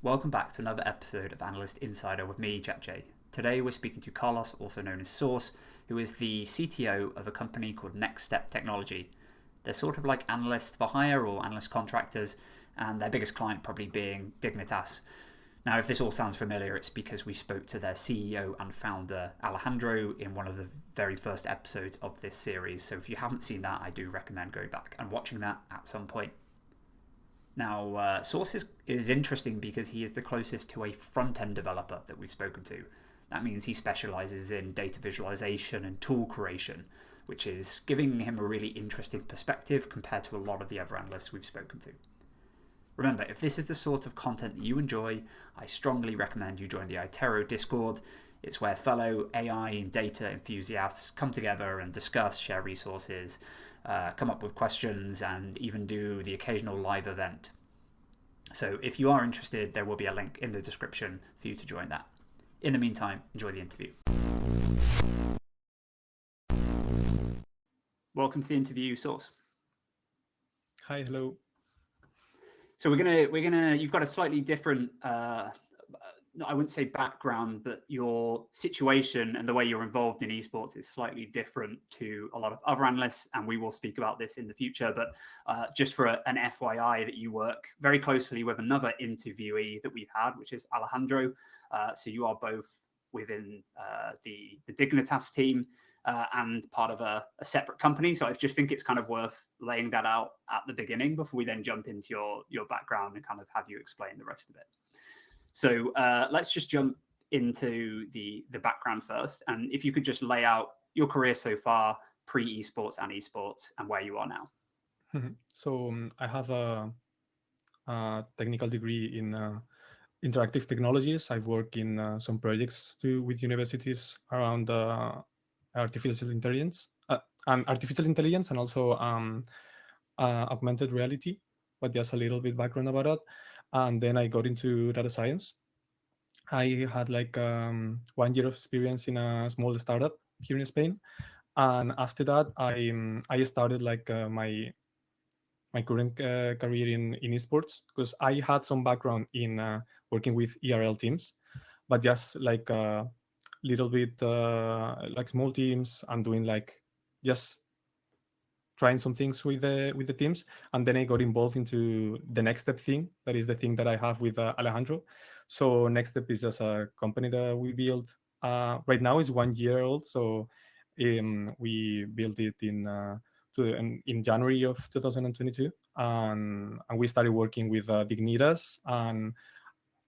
Welcome back to another episode of Analyst Insider with me, Jack J. Today we're speaking to Carlos, also known as Source, who is the CTO of a company called Next Step Technology. They're sort of like analysts for hire or analyst contractors, and their biggest client probably being Dignitas. Now, if this all sounds familiar, it's because we spoke to their CEO and founder, Alejandro, in one of the very first episodes of this series. So if you haven't seen that, I do recommend going back and watching that at some point. Now, Source is interesting because he is the closest to a front-end developer that we've spoken to. That means he specializes in data visualization and tool creation, which is giving him a really interesting perspective compared to a lot of the other analysts we've spoken to. Remember, if this is the sort of content that you enjoy, I strongly recommend you join the Itero Discord. It's where fellow AI and data enthusiasts come together and discuss, share resources, come up with questions, and even do the occasional live event. So if you are interested, there will be a link in the description for you to join that. In the meantime, enjoy the interview. Welcome to the interview, Source. Hi, hello. So you've got a slightly different, I wouldn't say background, but your situation and the way you're involved in esports is slightly different to a lot of other analysts, and we will speak about this in the future. But just for an FYI, that you work very closely with another interviewee that we've had, which is Alejandro. So you are both within the Dignitas team and part of a separate company. So I just think it's kind of worth laying that out at the beginning before we then jump into your background and kind of have you explain the rest of it. So let's just jump into the background first. And if you could just lay out your career so far, pre-esports and esports, and where you are now. So I have a technical degree in interactive technologies. I've worked in some projects too with universities around artificial intelligence and also augmented reality, but just a little bit background about it. And then I got into data science. I had like 1 year of experience in a small startup here in Spain, and after that, I started like my current career in esports, because I had some background in working with ERL teams, but just like a little bit like small teams and doing like just trying some things with the teams. And then I got involved into the Next Step thing. That is the thing that I have with Alejandro. So Next Step is just a company that we built. Right now is 1 year old. So we built it in January of 2022, and we started working with Dignitas. And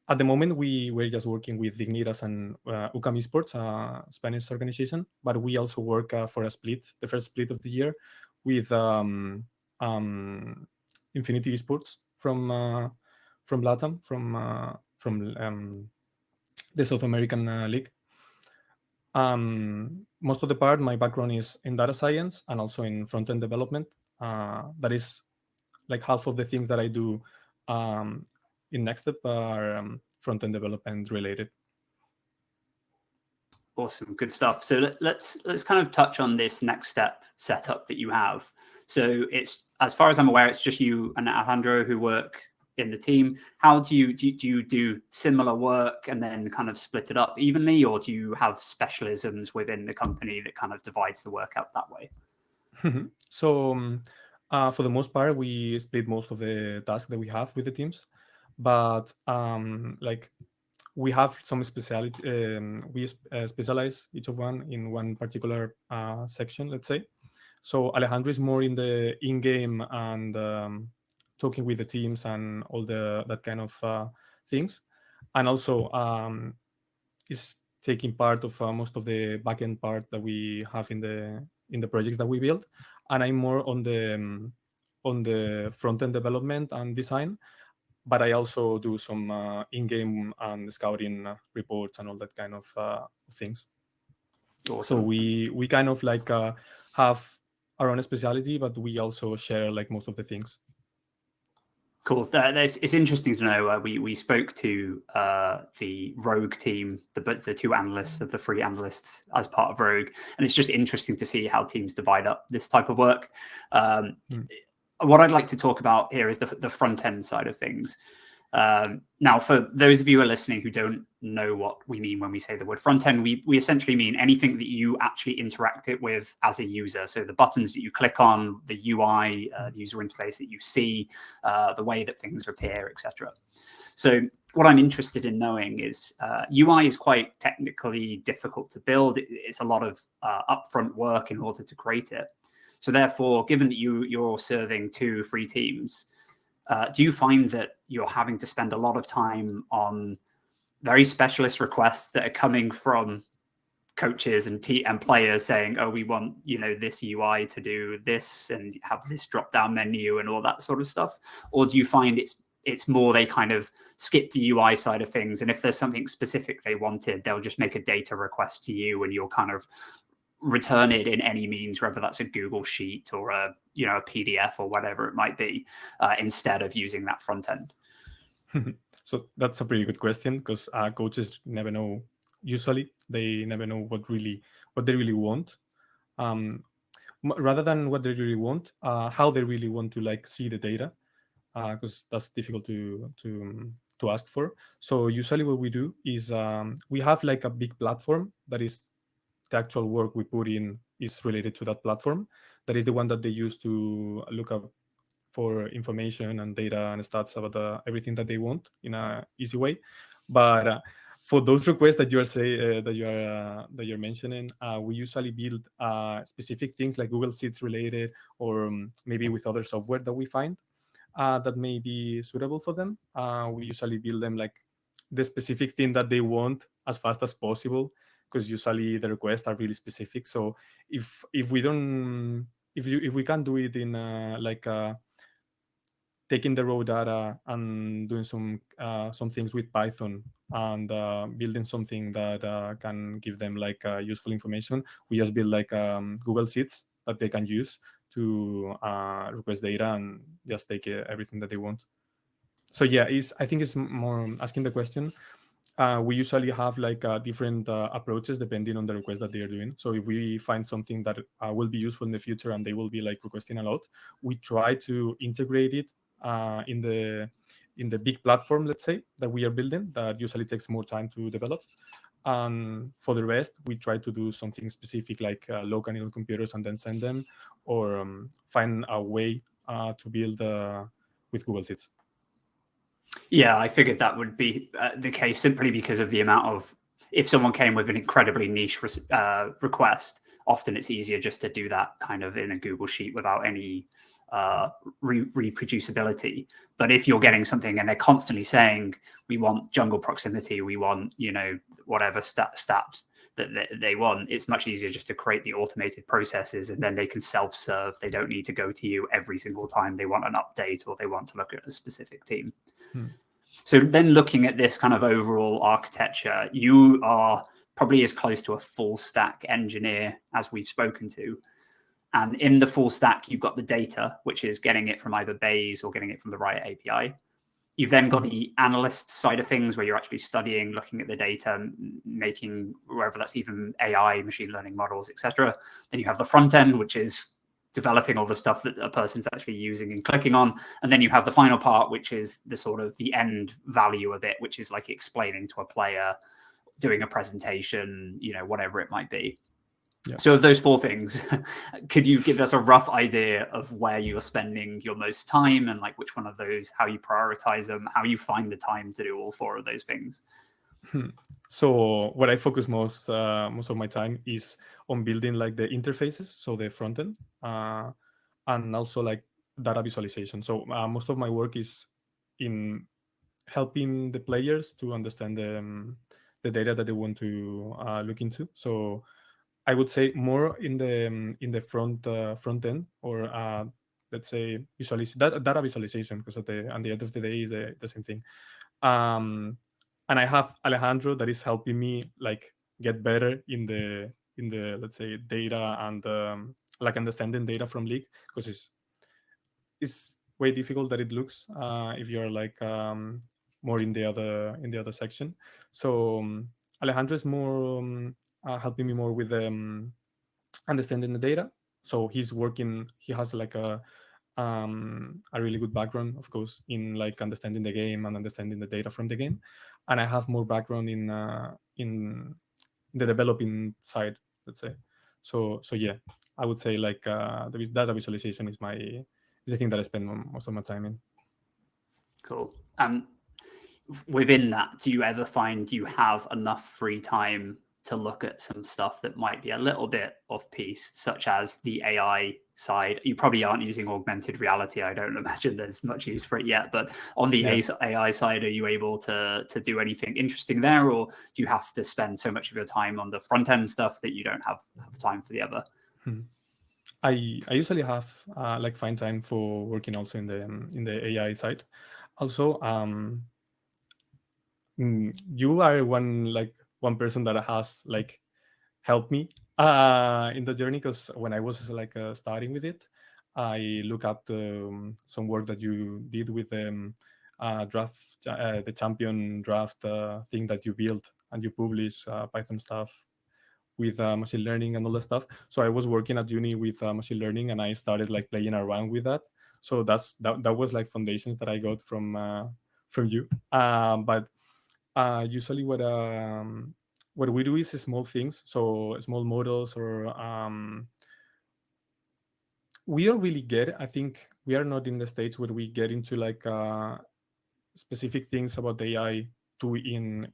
at the moment, we were just working with Dignitas and UCAM Esports, a Spanish organization, but we also work for a split, the first split of the year, with Infinity Esports from LATAM, from the South American League. Most of the part, my background is in data science and also in front-end development. That is like half of the things that I do in Next Step are front-end development related. Awesome, good stuff. So let's kind of touch on this Next Step setup that you have. So it's, as far as I'm aware, it's just you and Alejandro who work in the team. How do you do similar work and then kind of split it up evenly, or do you have specialisms within the company that kind of divides the work out that way? So for the most part, we split most of the tasks that we have with the teams, but like we have some speciality. We specialize each of one in one particular section, let's say. So Alejandro is more in the in-game and talking with the teams and all that kind of things, and also is taking part of most of the backend part that we have in the projects that we build. And I'm more on the front-end development and design, but I also do some in-game and scouting reports and all that kind of things. Awesome. So we kind of like have our own specialty, but we also share like most of the things. Cool. It's interesting to know. We spoke to the Rogue team, the two analysts of the 3 analysts as part of Rogue, and it's just interesting to see how teams divide up this type of work. What I'd like to talk about here is the front end side of things. Now, for those of you who are listening who don't know what we mean when we say the word front end, we essentially mean anything that you actually interact it with as a user. So the buttons that you click on, the UI, the user interface that you see, the way that things appear, etc. So what I'm interested in knowing is UI is quite technically difficult to build. It's a lot of upfront work in order to create it. So therefore, given that you're serving 2 free teams, do you find that you're having to spend a lot of time on very specialist requests that are coming from coaches and players saying, oh, we want, this UI to do this and have this drop down menu and all that sort of stuff? Or do you find it's more they kind of skip the UI side of things, and if there's something specific they wanted, they'll just make a data request to you and you'll kind of return it in any means, whether that's a Google Sheet or a PDF or whatever it might be, instead of using that front end? So that's a pretty good question, because coaches never know. Usually, they never know what they really want. Rather than what they really want, how they really want to see the data, because that's difficult to ask for. So usually, what we do is we have a big platform that is the actual work we put in is related to that platform. That is the one that they use to look up for information and data and stats about everything that they want in a easy way. But for those requests that you're mentioning, we usually build specific things like Google Sheets related, or maybe with other software that we find that may be suitable for them. We usually build them the specific thing that they want as fast as possible, because usually the requests are really specific. So if we don't if we can't do it in taking the raw data and doing some things with Python and building something that can give them useful information, we just build Google Sheets that they can use to request data and just take everything that they want. So yeah, I think it's more asking the question. We usually have different approaches depending on the request that they are doing. So if we find something that will be useful in the future and they will be requesting a lot, we try to integrate it in the big platform, let's say, that we are building, that usually takes more time to develop. And for the rest, we try to do something specific like local in computers and then send them, or find a way to build with Google Sheets. Yeah, I figured that would be the case, simply because of the amount of, if someone came with an incredibly niche request, often it's easier just to do that kind of in a Google Sheet without any reproducibility. But if you're getting something and they're constantly saying, we want jungle proximity, we want, whatever stat that they want, it's much easier just to create the automated processes, and then they can self-serve. They don't need to go to you every single time they want an update or they want to look at a specific team. So then, looking at this kind of overall architecture, you are probably as close to a full stack engineer as we've spoken to. And in the full stack, you've got the data, which is getting it from either Bayes or getting it from the Riot API. You've then got the analyst side of things, where you're actually studying, looking at the data, making, wherever that's even AI, machine learning models, etc. Then you have the front end, which is developing all the stuff that a person's actually using and clicking on. And then you have the final part, which is the sort of the end value of it, which is explaining to a player, doing a presentation, whatever it might be. Yeah. So of those 4 things, could you give us a rough idea of where you're spending your most time, and which one of those, how you prioritize them, how you find the time to do all 4 of those things? So what I focus most of my time is on building the interfaces, so the front end, and also data visualization. So most of my work is in helping the players to understand the data that they want to look into. So I would say more in the front end, or let's say data visualization, because at the end of the day is the same thing. And I have Alejandro that is helping me get better in the let's say data and understanding data from League, because it's way difficult that it looks if you're more in the other section. So Alejandro is more helping me more with understanding the data. So he has a really good background, of course, in like understanding the game and understanding the data from the game, and I have more background in the developing side, let's say. So yeah, I would say like the data visualization is the thing that I spend most of my time in. Cool. Within that, do you ever find you have enough free time to look at some stuff that might be a little bit off piece, such as the AI side? You probably aren't using augmented reality. I don't imagine there's much use for it yet. But on the Yeah. AI side, are you able to do anything interesting there, or do you have to spend so much of your time on the front end stuff that you don't have time for the other? I usually have like find time for working also in the AI side. Also, you are one person that has like helped me in the journey, because when I was like starting with it, I look up some work that you did with the champion draft thing that you built and you publish Python stuff with machine learning and all that stuff. So I was working at uni with machine learning, and I started like playing around with that. So that was like foundations that I got from you. But usually what we do is small things, so small models, or we don't really get. I think we are not in the stage where we get into like specific things about the AI to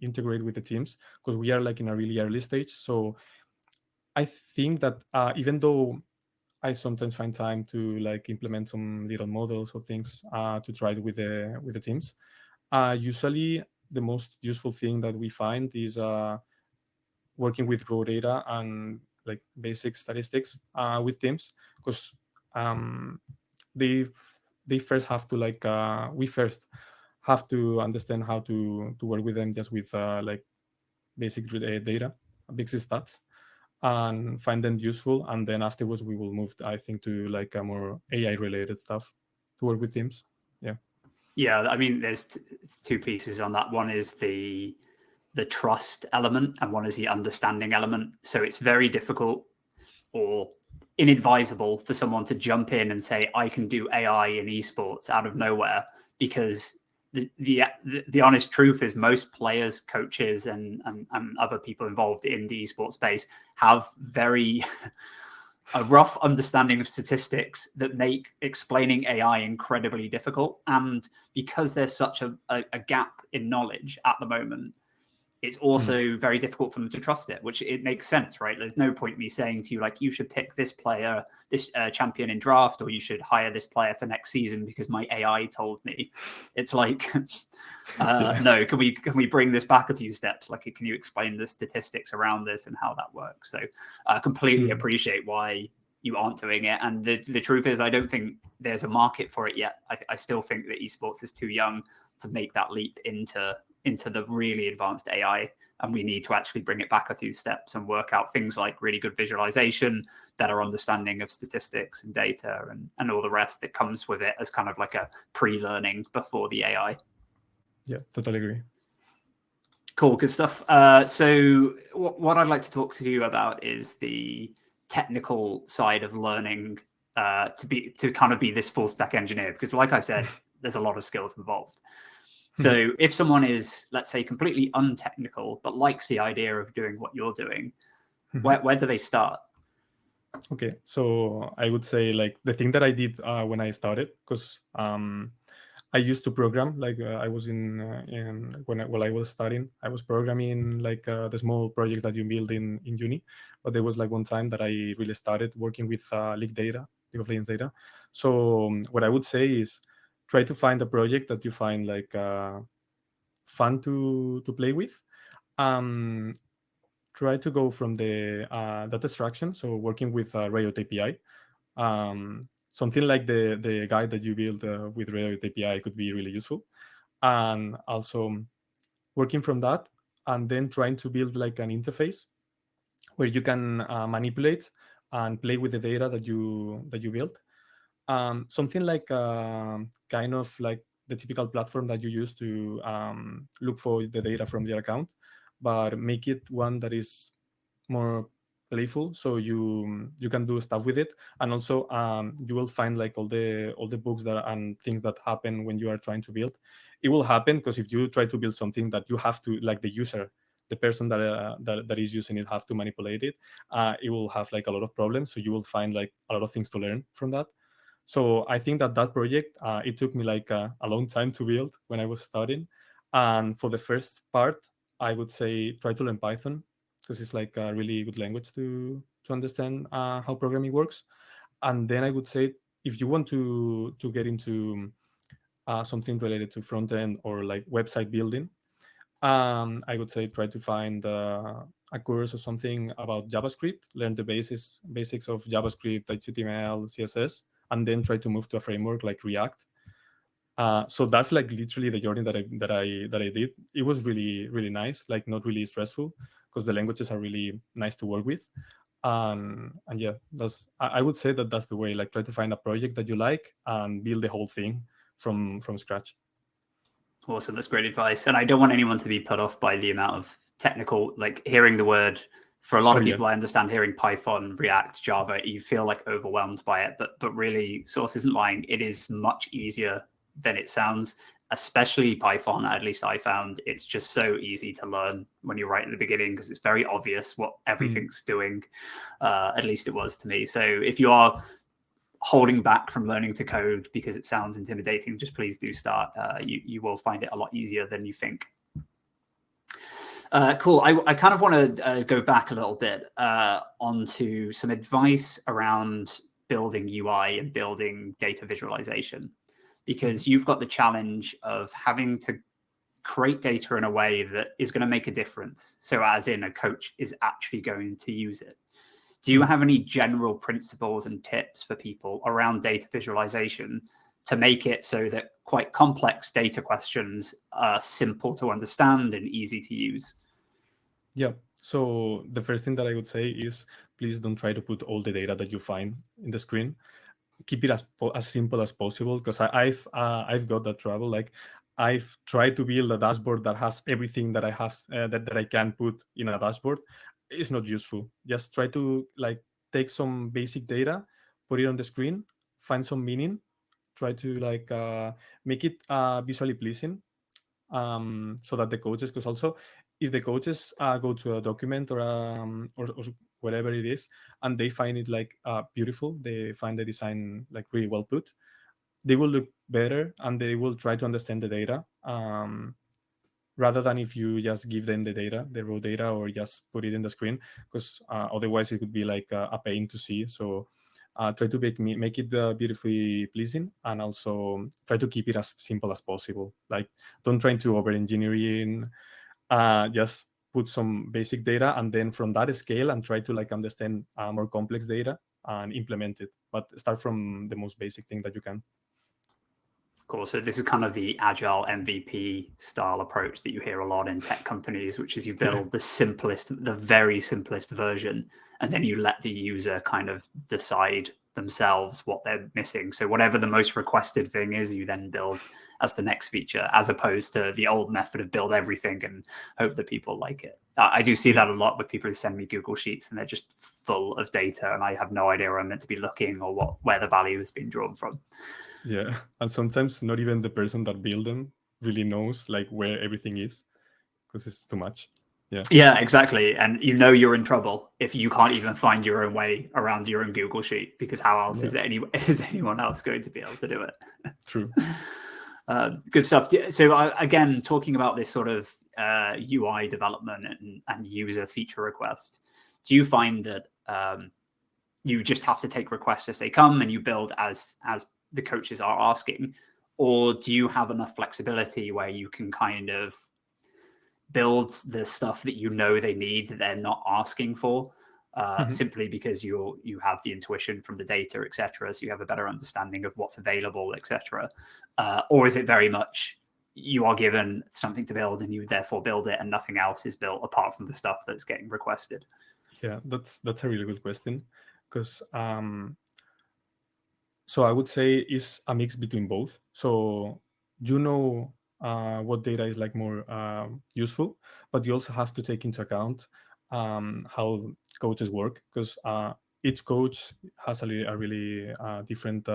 integrate with the teams, because we are like in a really early stage. So I think that even though I sometimes find time to like implement some little models or things to try it with the teams, usually the most useful thing that we find is working with raw data and like basic statistics with teams, because um, they they first have to like we first have to understand how to work with them just with like basic data, basic stats, and find them useful, and then afterwards we will move, I think, to like a more AI related stuff to work with teams. Yeah. Yeah, I mean, there's two pieces on that. One is the trust element, and one is the understanding element. So it's very difficult or inadvisable for someone to jump in and say, I can do AI in esports out of nowhere, because the honest truth is most players, coaches, and other people involved in the esports space have very a rough understanding of statistics that make explaining AI incredibly difficult. And because there's such a gap in knowledge at the moment, it's also very difficult for them to trust it, which it makes sense, right? There's no point me saying to you, like, you should pick this player, this champion in draft, or you should hire this player for next season because my AI told me. It's like, no, can we bring this back a few steps? Like, can you explain the statistics around this and how that works? So I completely appreciate why you aren't doing it. And the truth is, I don't think there's a market for it yet. I still think that esports is too young to make that leap into the really advanced AI, and we need to actually bring it back a few steps and work out things like really good visualization, better understanding of statistics and data, and all the rest that comes with it as kind of like a pre-learning before the AI. Yeah, totally agree. Cool, good stuff. So what I'd like to talk to you about is the technical side of learning to kind of be this full stack engineer, because like I said, there's a lot of skills involved. So if someone is, let's say, completely untechnical, but likes the idea of doing what you're doing, where do they start? Okay, so I would say like the thing that I did when I started, because I used to program, like I was while I was studying, I was programming like the small projects that you build in uni. But there was like one time that I really started working with League of Legends data. So what I would say is try to find a project that you find like fun to play with. Try to go from the data extraction, so working with Riot API. Something like the guide that you build with Riot API could be really useful. And also working from that, and then trying to build like an interface where you can manipulate and play with the data that you built. Something like kind of like the typical platform that you use to look for the data from your account, but make it one that is more playful, so you can do stuff with it. And also you will find like all the books that and things that happen when you are trying to build. It will happen because if you try to build something that you have to, like the user, the person that is using it, have to manipulate it, it will have like a lot of problems. So you will find like a lot of things to learn from that. So I think that project, it took me like a long time to build when I was starting. And for the first part, I would say try to learn Python, because it's like a really good language to understand how programming works. And then I would say, if you want to get into something related to front end or like website building, I would say try to find a course or something about JavaScript, learn the basics of JavaScript, HTML, CSS, and then try to move to a framework like React. So that's like literally the journey that I did. It was really nice, like not really stressful, because the languages are really nice to work with. And yeah, I would say that that's the way. Like, try to find a project that you like and build the whole thing from scratch. Awesome. That's great advice. And I don't want anyone to be put off by the amount of technical, like hearing the word. For a lot of people, I understand hearing Python, React, Java, you feel like overwhelmed by it. But really, Source isn't lying. It is much easier than it sounds, especially Python. At least I found it's just so easy to learn when you're right at the beginning, because it's very obvious what everything's doing. At least it was to me. So if you are holding back from learning to code because it sounds intimidating, just please do start. You will find it a lot easier than you think. Cool. I kind of want to go back a little bit onto some advice around building UI and building data visualization, because you've got the challenge of having to create data in a way that is going to make a difference. So as in, a coach is actually going to use it. Do you have any general principles and tips for people around data visualization to make it so that quite complex data questions are simple to understand and easy to use? Yeah. So the first thing that I would say is, please don't try to put all the data that you find in the screen. Keep it as simple as possible, because I've got that trouble. Like, I've tried to build a dashboard that has everything that I have that I can put in a dashboard. It's not useful. Just try to like take some basic data, put it on the screen, find some meaning, try to like make it visually pleasing, so that the coaches, because also if the coaches go to a document or whatever it is, and they find it like beautiful, they find the design like really well put, they will look better and they will try to understand the data, rather than if you just give them the data, the raw data, or just put it in the screen, because otherwise it would be like a pain to see. So try to make it beautifully pleasing, and also try to keep it as simple as possible. Like, don't try to over engineering. Just put some basic data, and then from that scale and try to like understand more complex data and implement it. But start from the most basic thing that you can. Cool. So this is kind of the agile MVP style approach that you hear a lot in tech companies, which is you build the very simplest version, and then you let the user kind of decide themselves what they're missing. So whatever the most requested thing is, you then build as the next feature, as opposed to the old method of build everything and hope that people like it. I do see that a lot with people who send me Google Sheets and they're just full of data, and I have no idea where I'm meant to be looking or where the value has been drawn from. Yeah, and sometimes not even the person that built them really knows like where everything is, because it's too much. Yeah, exactly. And you're in trouble if you can't even find your own way around your own Google Sheet, because how else is anyone else going to be able to do it? True. Good stuff. So again, talking about this sort of UI development and user feature requests, do you find that you just have to take requests as they come and you build as the coaches are asking, or do you have enough flexibility where you can kind of build the stuff that they need that they're not asking for, simply because you have the intuition from the data, etc., so you have a better understanding of what's available, etc., or is it very much you are given something to build and you therefore build it and nothing else is built apart from the stuff that's getting requested? Yeah, that's a really good question, because so I would say it's a mix between both. So what data is like more useful, but you also have to take into account how coaches work, because each coach has a really different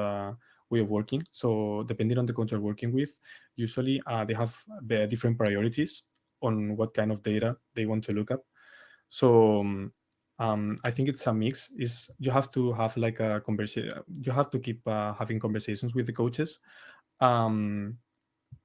way of working. So depending on the coach you're working with, usually they have different priorities on what kind of data they want to look up. So I think it's a mix. Is you have to have like a conversation. You have to keep having conversations with the coaches, um,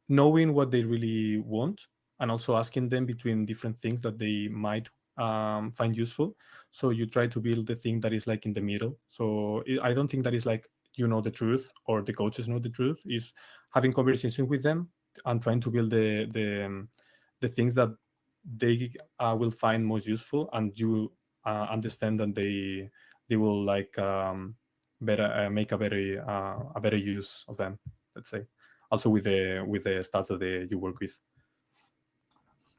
knowing what they really want, and also asking them between different things that they might find useful. So you try to build the thing that is like in the middle. So I don't think that is like you know the truth or the coaches know the truth. Is having conversations with them and trying to build the things that they will find most useful, and you understand that they will like better make a better use of them, let's say, also with the stats that you work with.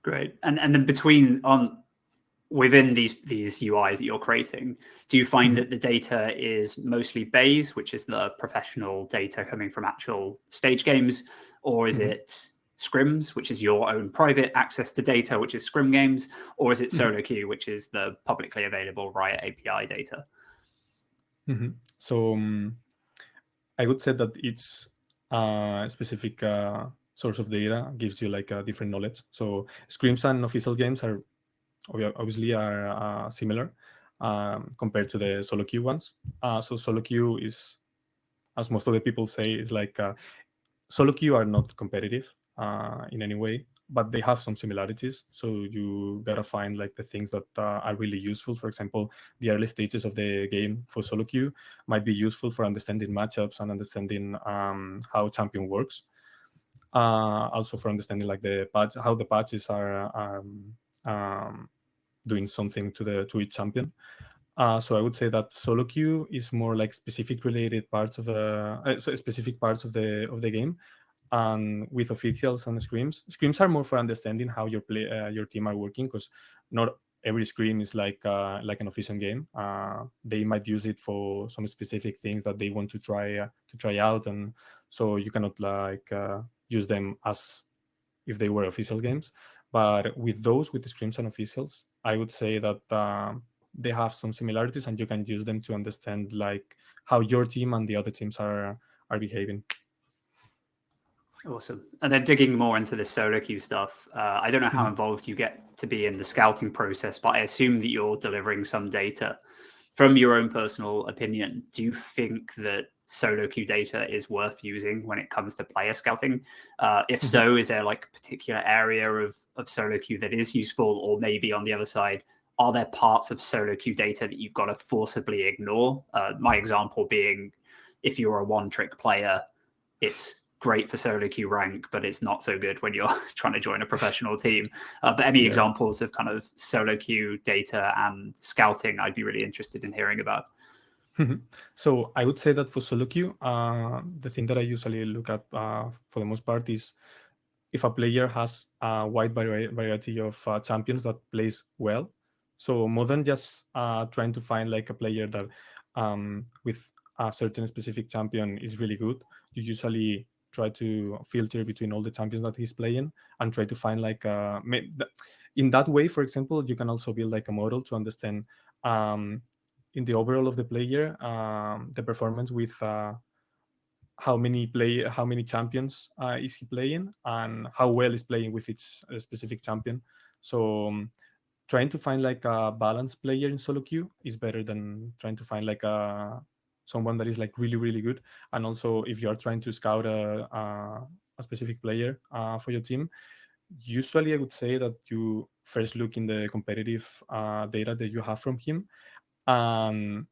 Great. And then within these UIs that you're creating, do you find that the data is mostly Bayes, which is the professional data coming from actual stage games, or is it scrims, which is your own private access to data, which is scrim games, or is it solo queue, which is the publicly available via API data? So I would say that it's a specific source of data gives you like a different knowledge. So scrims and official games are obviously are similar compared to the solo queue ones. So solo queue is, as most of the people say, is like solo queue are not competitive in any way, but they have some similarities. So you gotta find like the things that are really useful. For example, the early stages of the game for solo queue might be useful for understanding matchups and understanding how champion works. Also for understanding like how the patches are doing something to each champion. So I would say that solo queue is more like specific related parts of specific parts of the game, and with officials and scrims are more for understanding how your team are working, because not every scrim is like an official game. They might use it for some specific things that they want to try out, and so you cannot like use them as if they were official games. But with the scrims and officials, I would say that they have some similarities, and you can use them to understand like how your team and the other teams are behaving. Awesome. And then digging more into the solo queue stuff, I don't know how involved you get to be in the scouting process, but I assume that you're delivering some data. From your own personal opinion, do you think that solo queue data is worth using when it comes to player scouting? If so, is there like a particular area of solo queue that is useful? Or maybe on the other side, are there parts of solo queue data that you've got to forcibly ignore? My example being, if you're a one-trick player, it's great for solo queue rank, but it's not so good when you're trying to join a professional team. But any examples of kind of solo queue data and scouting, I'd be really interested in hearing about. So I would say that for solo queue, the thing that I usually look at for the most part is if a player has a wide variety of champions that plays well. So more than just trying to find like a player that with a certain specific champion is really good, you usually try to filter between all the champions that he's playing and try to find like in that way, for example, you can also build like a model to understand in the overall of the player the performance with how many champions is he playing and how well is playing with each specific champion. So trying to find like a balanced player in solo queue is better than trying to find like someone that is like really really good. And also if you are trying to scout a specific player for your team, usually I would say that you first look in the competitive data that you have from him, and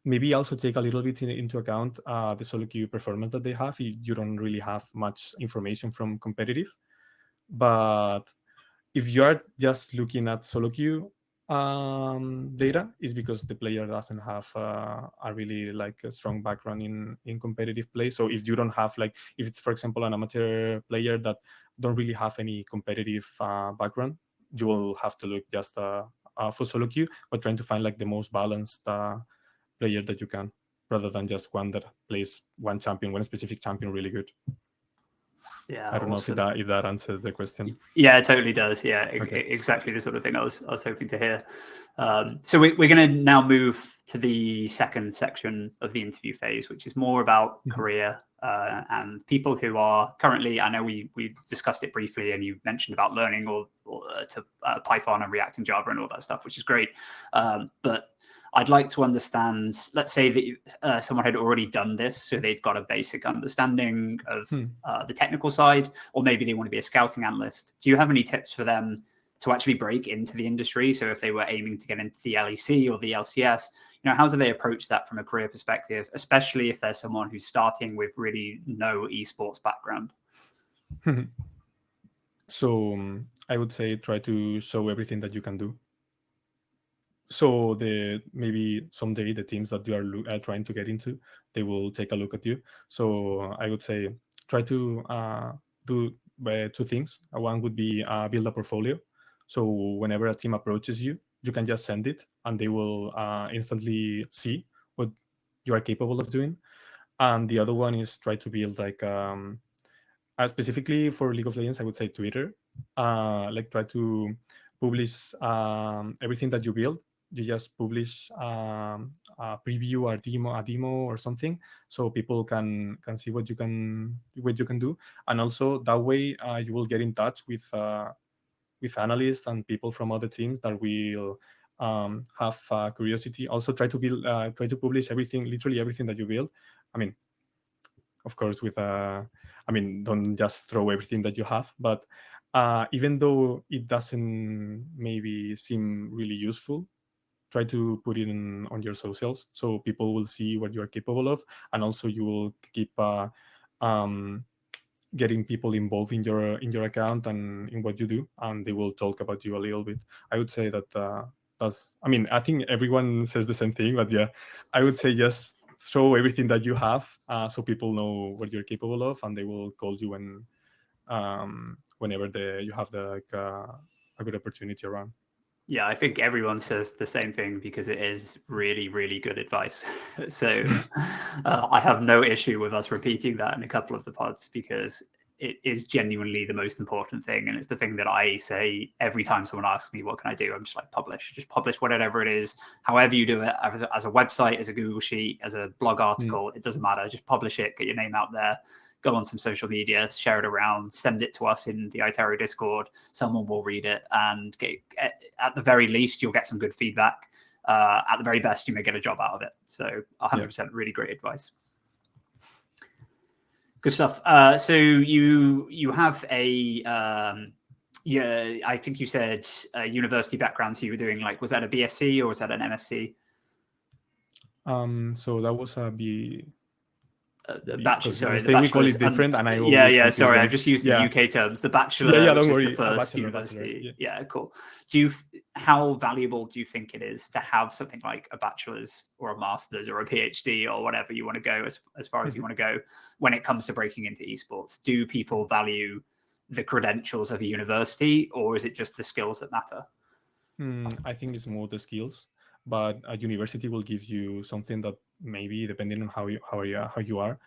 maybe also take a little bit into account the solo queue performance that they have. You don't really have much information from competitive, but if you are just looking at solo queue data, is because the player doesn't have a really like a strong background in competitive play. So if you don't have like, if it's for example an amateur player that don't really have any competitive background, you will have to look just for solo queue, but trying to find like the most balanced player that you can, rather than just one that plays one specific champion really good. Yeah, I don't know awesome. if that answers the question. Yeah, it totally does. Yeah, exactly the sort of thing I was hoping to hear. So we're going to now move to the second section of the interview phase, which is more about career and people who are currently. I know we discussed it briefly, and you mentioned about learning or to Python and React and Java and all that stuff, which is great. But I'd like to understand, let's say that someone had already done this, so they've got a basic understanding of the technical side, or maybe they want to be a scouting analyst. Do you have any tips for them to actually break into the industry? So if they were aiming to get into the LEC or the LCS, how do they approach that from a career perspective, especially if there's someone who's starting with really no esports background? So I would say try to show everything that you can do. So maybe someday the teams that you are trying to get into, they will take a look at you. So I would say try to do two things. One would be build a portfolio. So whenever a team approaches you, you can just send it, and they will instantly see what you are capable of doing. And the other one is try to build like specifically for League of Legends, I would say Twitter. Like try to publish everything that you build. You just publish a preview or a demo or something, so people can see what you can do, and also that way you will get in touch with analysts and people from other teams that will have curiosity. Also, try to publish everything, literally everything that you build. I mean, of course, don't just throw everything that you have, but even though it doesn't maybe seem really useful, try to put it on your socials so people will see what you are capable of, and also you will keep um, getting people involved in your account and in what you do, and they will talk about you a little bit. I would say that that's. I mean, I think everyone says the same thing, but yeah, I would say just throw everything that you have, so people know what you're capable of, and they will call you whenever you have a good opportunity around. Yeah, I think everyone says the same thing because it is really, really good advice. So I have no issue with us repeating that in a couple of the pods because it is genuinely the most important thing. And it's the thing that I say every time someone asks me, what can I do? I'm just like, just publish whatever it is, however you do it, as a website, as a Google Sheet, as a blog article, it doesn't matter. Just publish it, get your name out there. Go on some social media, share it around, send it to us in the Itero Discord. Someone will read it, and at the very least, you'll get some good feedback. At the very best, you may get a job out of it. So 100% really great advice. Good stuff. So you have a I think you said a university background. So you were doing was that a BSc or was that an MSc? So that was a the bachelor, sorry, the we call it different, and I always sorry, them. I've just used the UK terms. The bachelor, don't worry. Is the first bachelor, university. Yeah, cool. How valuable do you think it is to have something like a bachelor's or a master's or a PhD or whatever you want to go as far as you want to go when it comes to breaking into esports? Do people value the credentials of a university, or is it just the skills that matter? I think it's more the skills, but a university will give you something that maybe depending on how you are,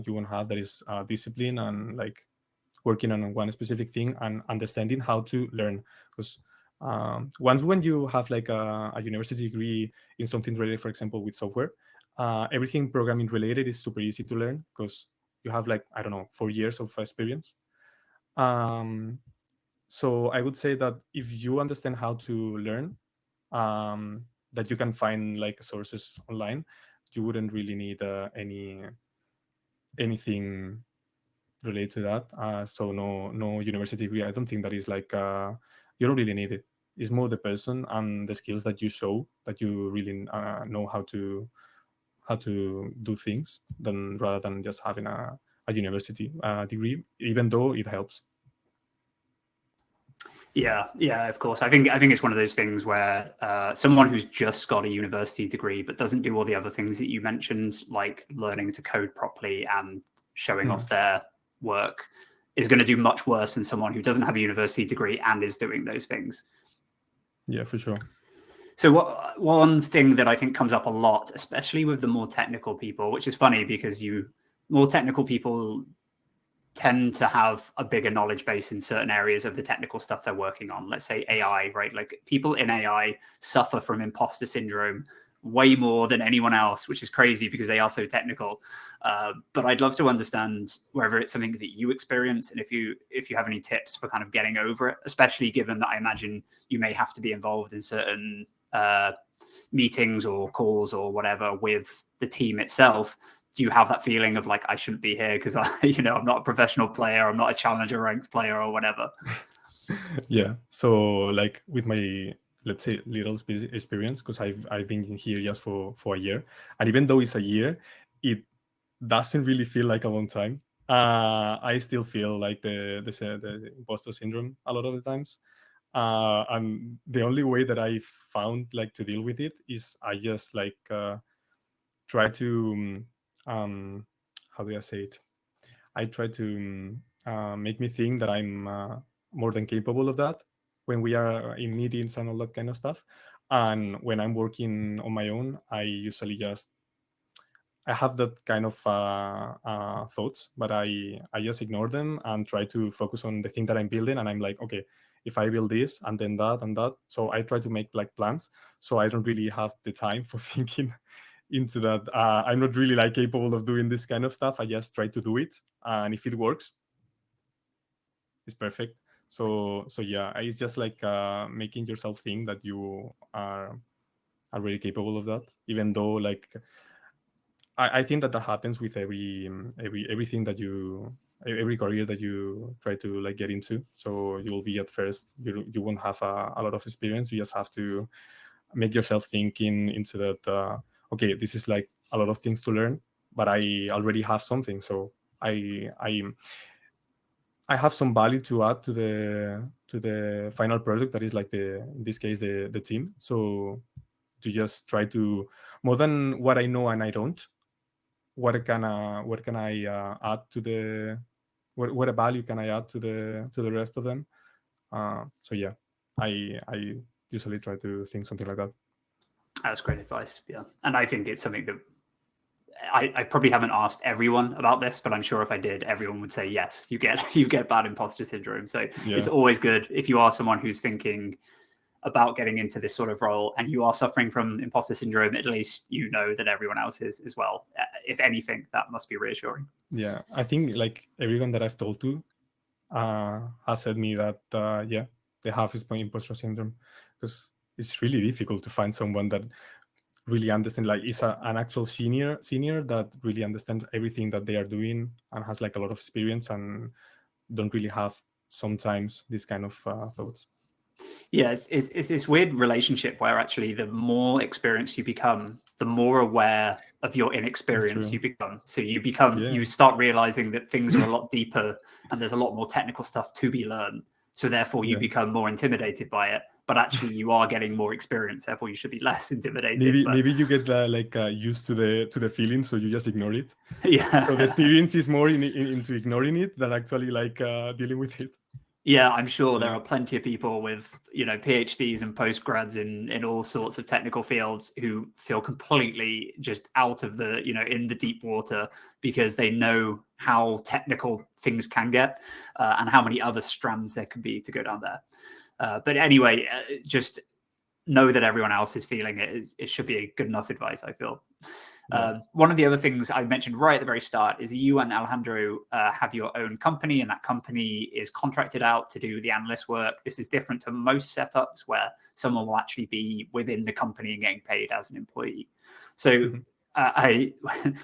you won't have, that is discipline and like working on one specific thing and understanding how to learn. Because once when you have like a university degree in something related, for example, with software, everything programming related is super easy to learn because you have 4 years of experience. So I would say that if you understand how to learn, that you can find sources online, you wouldn't really need anything related to that. So no university degree. I don't think that is you don't really need it. It's more the person and the skills that you show that you really know how to do things, rather than just having a university degree, even though it helps. Yeah, of course. I think it's one of those things where someone who's just got a university degree but doesn't do all the other things that you mentioned, like learning to code properly and showing off their work, is going to do much worse than someone who doesn't have a university degree and is doing those things. Yeah, for sure. So one thing that I think comes up a lot, especially with the more technical people, which is funny because more technical people tend to have a bigger knowledge base in certain areas of the technical stuff they're working on. Let's say AI, right? Like people in AI suffer from imposter syndrome way more than anyone else, which is crazy because they are so technical. But I'd love to understand whether it's something that you experience, and if you have any tips for kind of getting over it, especially given that I imagine you may have to be involved in certain meetings or calls or whatever with the team itself. Do you have that feeling of like, I shouldn't be here because I'm not a professional player, I'm not a challenger ranked player or whatever? Yeah. So like with my, let's say, little experience, because I've been here just for a year, and even though it's a year, it doesn't really feel like a long time. I still feel like the imposter syndrome a lot of the times. And the only way that I found like to deal with it is I just like try to how do I say it? I try to make me think that I'm more than capable of that when we are in meetings and all that kind of stuff. And when I'm working on my own, I usually just I have that kind of thoughts, but I just ignore them and try to focus on the thing that I'm building. And I'm like, okay, if I build this and then that and that, so I try to make like plans. So I don't really have the time for thinking into that. I'm not really like capable of doing this kind of stuff. I just try to do it, and if it works, it's perfect. So yeah, it's just like making yourself think that you are really capable of that, even though like I think that happens with everything that every career that you try to like get into. So you will be at first you won't have a lot of experience. You just have to make yourself thinking into that. Okay, this is like a lot of things to learn, but I already have something. So I I I have some value to add to the final product that is like in this case the team. So to just try to more than what I know and I don't, what can I add to the what a value can I add to the rest of them? So yeah, I usually try to think something like that. That's great advice. Yeah. And I think it's something that I probably haven't asked everyone about this, but I'm sure if I did, everyone would say yes. You get bad imposter syndrome. So it's always good if you are someone who's thinking about getting into this sort of role and you are suffering from imposter syndrome, at least you know that everyone else is as well. If anything, that must be reassuring. Yeah, I think like everyone that I've told to has said me that yeah, they have imposter syndrome, because it's really difficult to find someone that really understand, like is an actual senior that really understands everything that they are doing and has like a lot of experience and don't really have sometimes this kind of thoughts. Yeah, it's this weird relationship where actually the more experienced you become, the more aware of your inexperience you become. So you start realizing that things are a lot deeper and there's a lot more technical stuff to be learned. So therefore you become more intimidated by it. But actually you are getting more experience, therefore you should be less intimidated. Maybe you get used to the feeling, so you just ignore it. Yeah. So the experience is more into ignoring it than actually like dealing with it. Yeah, I'm sure there are plenty of people with, PhDs and postgrads in all sorts of technical fields who feel completely just out of the, in the deep water because they know how technical things can get and how many other strands there could be to go down there. But anyway, just know that everyone else is feeling it. It should be a good enough advice, I feel. One of the other things I mentioned right at the very start is you and Alejandro have your own company, and that company is contracted out to do the analyst work. This is different to most setups where someone will actually be within the company and getting paid as an employee. So I,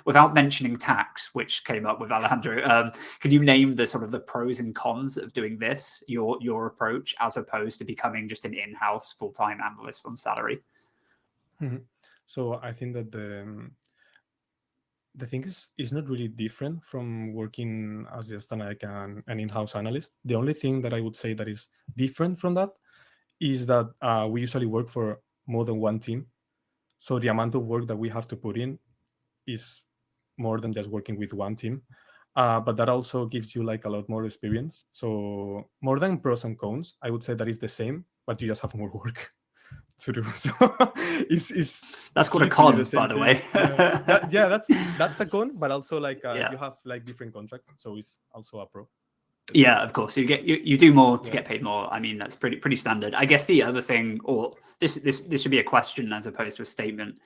without mentioning tax, which came up with Alejandro, could you name the sort of the pros and cons of doing this, your approach, as opposed to becoming just an in-house full-time analyst on salary? So I think that the thing is not really different from working as just an in-house analyst. The only thing that I would say that is different from that is that we usually work for more than one team. So the amount of work that we have to put in is more than just working with one team. But that also gives you like a lot more experience. So more than pros and cons, I would say that is the same, but you just have more work. to do. So that's called a literally the con, same by the thing. way. That's a con, but also like Yeah. you have like different contracts, so it's also a pro. Yeah, of course. You do more to Yeah. get paid more. I mean, that's pretty standard. I guess the other thing, or this should be a question as opposed to a statement.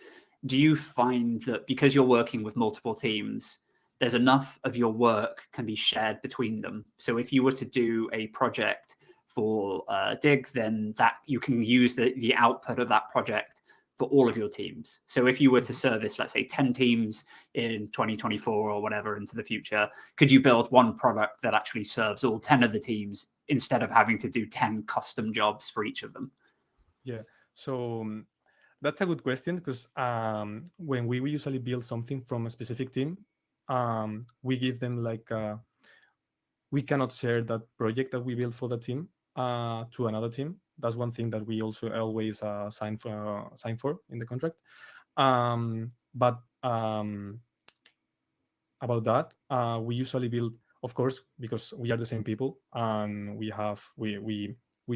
Do you find that because you're working with multiple teams, there's enough of your work can be shared between them? So if you were to do a project for Dig, then that you can use the output of that project for all of your teams. So if you were to service, let's say, 10 teams in 2024 or whatever into the future, could you build one product that actually serves all 10 of the teams instead of having to do 10 custom jobs for each of them? Yeah. So that's a good question, because when we usually build something from a specific team, we give them like we cannot share that project that we built for the team to another team. That's one thing that we also always sign for in the contract. But about that, we usually build, of course, because we are the same people and we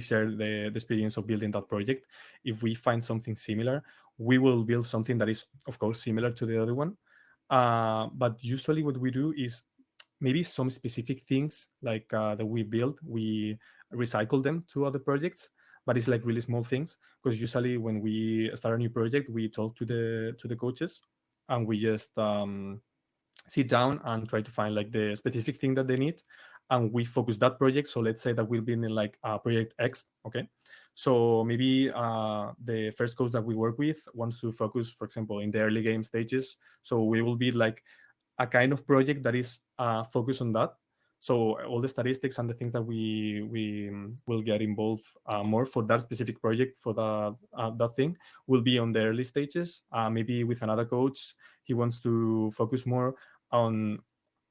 share the experience of building that project. If we find something similar, we will build something that is, of course, similar to the other one. But usually, what we do is maybe some specific things like that we build, we recycle them to other projects. But it's like really small things, because usually when we start a new project, we talk to the coaches and we just sit down and try to find like the specific thing that they need, and we focus that project. So let's say that we'll be in like project X. Okay, so maybe the first coach that we work with wants to focus, for example, in the early game stages, so we will be like a kind of project that is focused on that. So all the statistics and the things that we will get involved more for that specific project for that thing will be on the early stages. Maybe with another coach, he wants to focus more on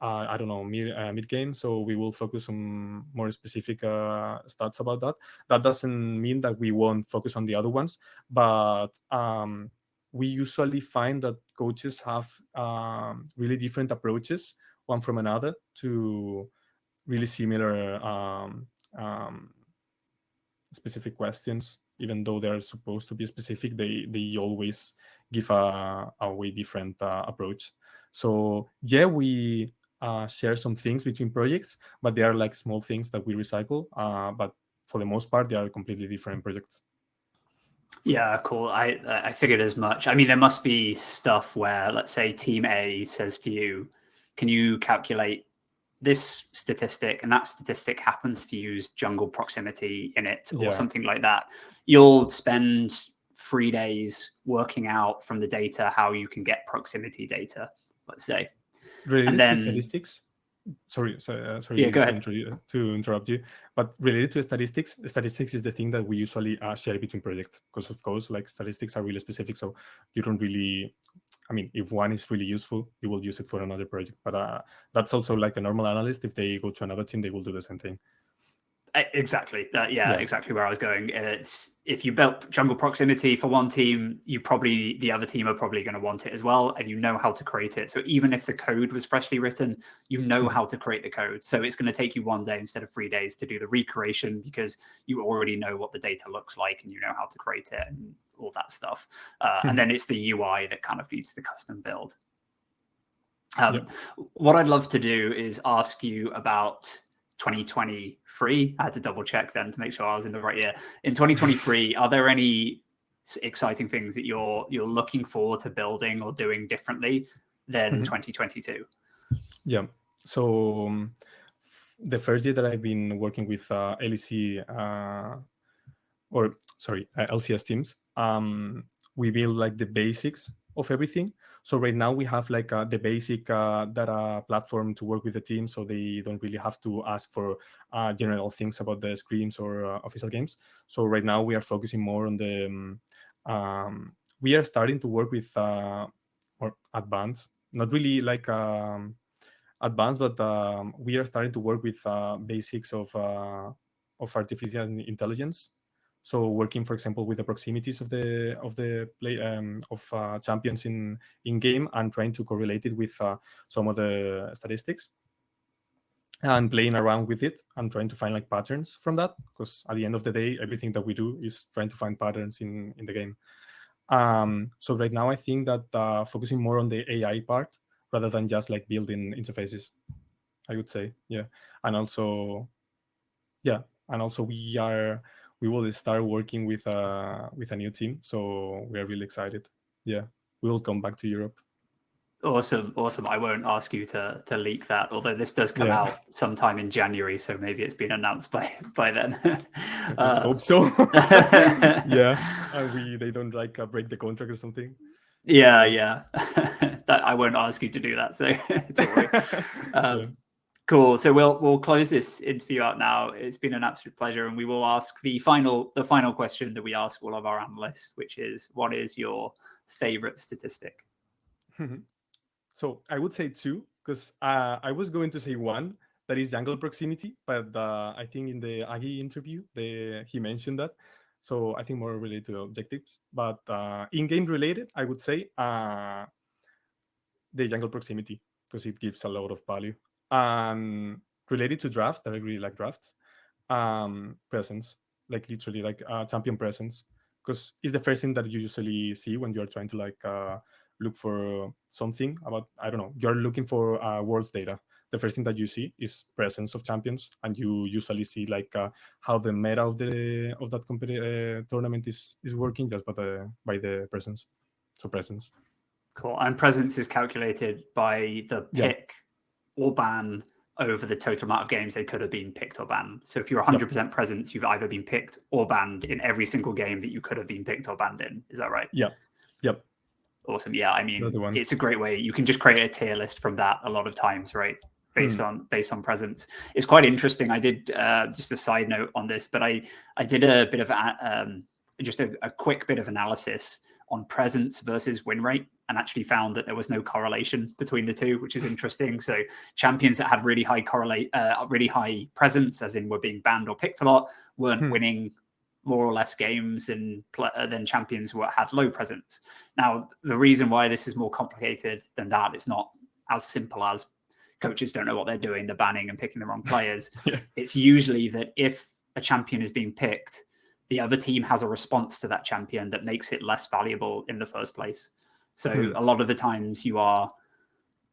I don't know, mid game. So we will focus on more specific stats about that. That doesn't mean that we won't focus on the other ones, but we usually find that coaches have really different approaches one from another to really similar specific questions. Even though they're supposed to be specific, they always give a way different approach. So yeah, we share some things between projects, but they are like small things that we recycle. But for the most part, they are completely different projects. Yeah, cool. I figured as much. I mean, there must be stuff where, let's say, Team A says to you, "Can you calculate this statistic?" And that statistic happens to use jungle proximity in it, or something like that. You'll spend 3 days working out from the data how you can get proximity data, let's say. Related And then to statistics, sorry yeah, go ahead. to interrupt you, but related to statistics is the thing that we usually share between projects, because of course like statistics are really specific, so you don't really, I mean, if one is really useful, you will use it for another project. But that's also like a normal analyst. If they go to another team, they will do the same thing. Exactly. Exactly where I was going. It's if you built jungle proximity for one team, the other team are probably going to want it as well, and you know how to create it. So even if the code was freshly written, you know how to create the code. So it's going to take you 1 day instead of 3 days to do the recreation, because you already know what the data looks like and you know how to create it and all that stuff. And then it's the UI that kind of needs the custom build. What I'd love to do is ask you about 2023. I had to double check then to make sure I was in the right year. In 2023, are there any exciting things that you're looking forward to building or doing differently than 2022? Yeah. So the first year that I've been working with LEC LCS teams, we build like the basics of everything. So right now we have like the basic data platform to work with the team, so they don't really have to ask for general things about the scrims or official games. So right now we are focusing more on the we are starting to work with or advanced, not really like advanced, but we are starting to work with basics of artificial intelligence. So working, for example, with the proximities of the play of champions in game, and trying to correlate it with some of the statistics. and playing around with it and trying to find like patterns from that, because at the end of the day, everything that we do is trying to find patterns in the game. So right now I think that focusing more on the AI part rather than just like building interfaces, I would say. And also we will start working with a new team, so we are really excited. We will come back to Europe. Awesome. I won't ask you to leak that, although this does come out sometime in January, so maybe it's been announced by then. Let's hope so. They don't like break the contract or something. That I won't ask you to do that, so don't worry. Cool. So we'll close this interview out now. It's been an absolute pleasure, and we will ask the final question that we ask all of our analysts, which is, what is your favorite statistic? So I would say two, because I was going to say one, that is jungle proximity, but I think in the Aggie interview he mentioned that. So I think more related to objectives, but in-game related, I would say the jungle proximity, because it gives a lot of value. And related to drafts, that I really like drafts, presence, like literally like champion presence, because it's the first thing that you usually see when you're trying to like look for something about, I don't know, you're looking for worlds data. The first thing that you see is presence of champions, and you usually see like how the meta of that tournament is working just by the presence. So presence. Cool. And presence is calculated by the pick or ban over the total amount of games they could have been picked or banned. So if you're 100% presence, you've either been picked or banned in every single game that you could have been picked or banned in. Is that right? Yep. Awesome. Yeah, I mean, it's a great way. You can just create a tier list from that a lot of times, right? Based on presence. It's quite interesting. I did just a side note on this, but I did a bit of just a quick bit of analysis on presence versus win rate, and actually found that there was no correlation between the two, which is interesting. So champions that had really high really high presence, as in were being banned or picked a lot, weren't winning more or less games than champions who had low presence. Now, the reason why this is more complicated than that, it's not as simple as coaches don't know what they're doing, they're banning and picking the wrong players. It's usually that if a champion is being picked, the other team has a response to that champion that makes it less valuable in the first place. So a lot of the times you are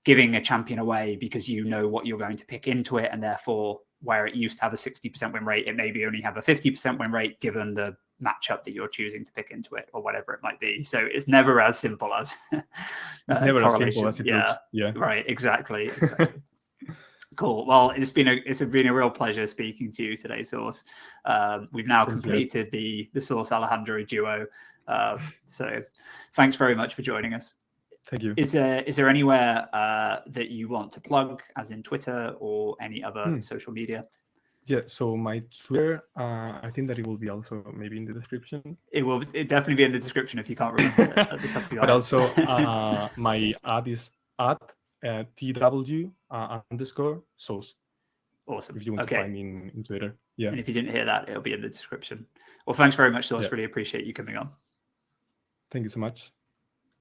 giving a champion away because you know what you're going to pick into it, and therefore where it used to have a 60% win rate, it maybe only have a 50% win rate given the matchup that you're choosing to pick into it, or whatever it might be. So it's never as simple as it's never as simple as it looks. Right, exactly. Cool. Well, it's been a real pleasure speaking to you today, Source. We've now completed the Source Alejandro duo. So thanks very much for joining us. Thank you. Is there anywhere that you want to plug, as in Twitter or any other social media? Yeah, so my Twitter, I think that it will be also maybe in the description. It will definitely be in the description if you can't remember it at the top of your head. But also my ad is at TW_source. Awesome. If you want to find me in Twitter. Yeah. And if you didn't hear that, it'll be in the description. Well, thanks very much, Source. Really appreciate you coming on. Thank you so much.